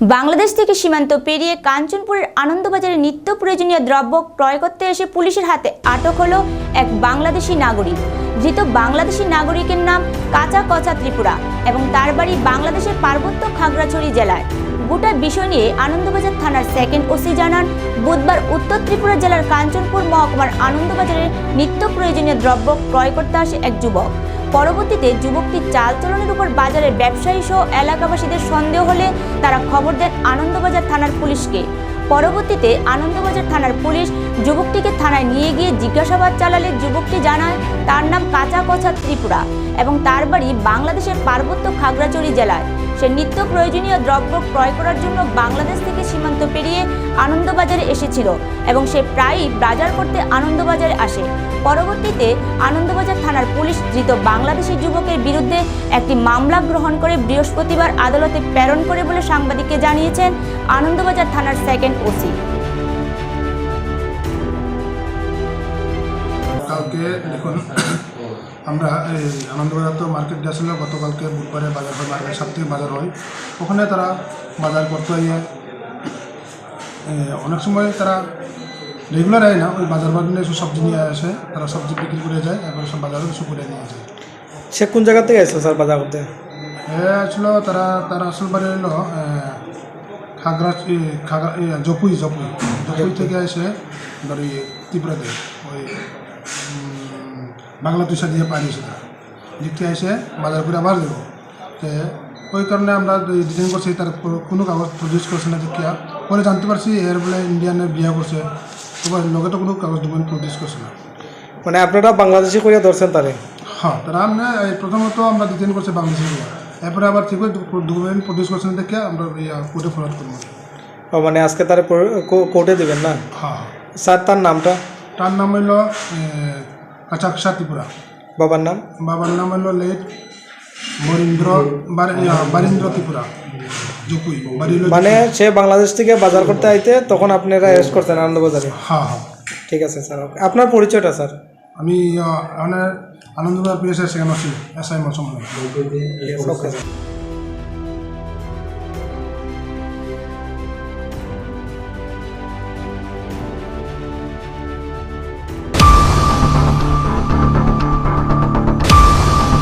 বাংলাদেশ থেকে সীমান্ত পেরিয়ে কাঞ্চনপুরের আনন্দবাজারে নিত্য প্রয়োজনীয় দ্রব্য ক্রয় করতে এসে পুলিশের হাতে আটক হলো এক বাংলাদেশি নাগরিক। ধৃত বাংলাদেশি নাগরিকের নাম কাঁচা কচা ত্রিপুরা এবং তার বাড়ি বাংলাদেশের পার্বত্য খাগড়াছড়ি জেলায়। গোটা বিষয় নিয়ে আনন্দবাজার থানার সেকেন্ড ওসি জানান, বুধবার উত্তর ত্রিপুরা জেলার কাঞ্চনপুর মহকুমার আনন্দবাজারে নিত্য প্রয়োজনীয় দ্রব্য ক্রয় করতে আসে এক যুবক। পরবর্তীতে যুবকটির চালচলনের উপর বাজারের ব্যবসায়ী সহ এলাকাবাসীদের সন্দেহ হলে তারা খবর দেন আনন্দবাজার থানার পুলিশকে। পরবর্তীতে আনন্দবাজার থানার পুলিশ যুবকটিকে থানায় নিয়ে গিয়ে জিজ্ঞাসাবাদ চালালে যুবকটি জানায় তার নাম কাঁচা কচা ত্রিপুরা এবং তার বাড়ি বাংলাদেশের পার্বত্য খাগড়াছড়ি জেলায়। সে নিত্য প্রয়োজনীয় দ্রব্য ক্রয় করার জন্য বাংলাদেশ থেকে সীমান্ত পেরিয়ে আনন্দবাজারে এসেছিল এবং সে প্রায়ই বাজার করতে আনন্দবাজারে আসে। পরবর্তীতে আনন্দবাজার থানার পুলিশ ধৃত বাংলাদেশি যুবকের বিরুদ্ধে একটি মামলা গ্রহণ করে বৃহস্পতিবার আদালতে প্রেরণ করে বলে সাংবাদিককে জানিয়েছেন আনন্দবাজার থানার সেকেন্ড ওসি। কালকে দেখুন আমরা এই আনন্দবাজার তো মার্কেট গেছিলো, গতকালকে বুধবারে বাজার হয়, মার্কেট সাপ্তাহিক বাজার হয়। ওখানে তারা বাজার করতে গিয়ে অনেক সময় তারা রেগুলার আয় না, ওই বাজার বাজারে এসে সবজি নিয়ে আসে, তারা সবজি বিক্রি করে যায়, এরপরে সব বাজারে কিছু করে নিয়ে যায়। সে কোন জায়গা থেকে এসেছে স্যার বাজার করতে? আসলো তার আসল বাড়ি হলো জপুই থেকে এসে ধর ওই ত্রিপুরাতে ওই বাংলা তুষা দিয়ে পাড়িয়েছে, তারা লিখতে এসে বাজার করে আবার দেবো। তো ওই কারণে আমরা ডিজাইন করছি, তার কোনো কাগজ প্রডিউস করছে না। দেখিয়া পরে জানতে পারছি এর বলে ইন্ডিয়ানের বিয়ে করছে, এবার লোকে তো কোনো কাগজ ডকুমেন্ট প্রডিউস করছে না। মানে আপনারা বাংলাদেশি করে ধরছেন তারে? হ্যাঁ, তারা আমরা প্রথমত আমরা ডিজাইন করছি বাংলাদেশি করে, এরপরে আবার ঠিক ডকুমেন্ট প্রডিউস করছে না দেখে আমরা কোর্টে ফরওয়ার্ড করবো। ও মানে আজকে তারে কোর্টে দেবেন না? হ্যাঁ স্যার তার নামটা? তার নাম হইল কাঁচা কচা ত্রিপুরা। বাবার নাম? বাবার নাম হইল লেট বারীন্দ্র ত্রিপুরা জুকুই। মানে সে বাংলাদেশ থেকে বাজার করতে আইতে তখন আপনারা অ্যারেস্ট করতেন আনন্দবাজারে? হ্যাঁ হ্যাঁ, ঠিক আছে স্যার। আপনার পরিচয়টা স্যার? আমি Anandabazar PSI second OC SI মৌসুম। Okay sir.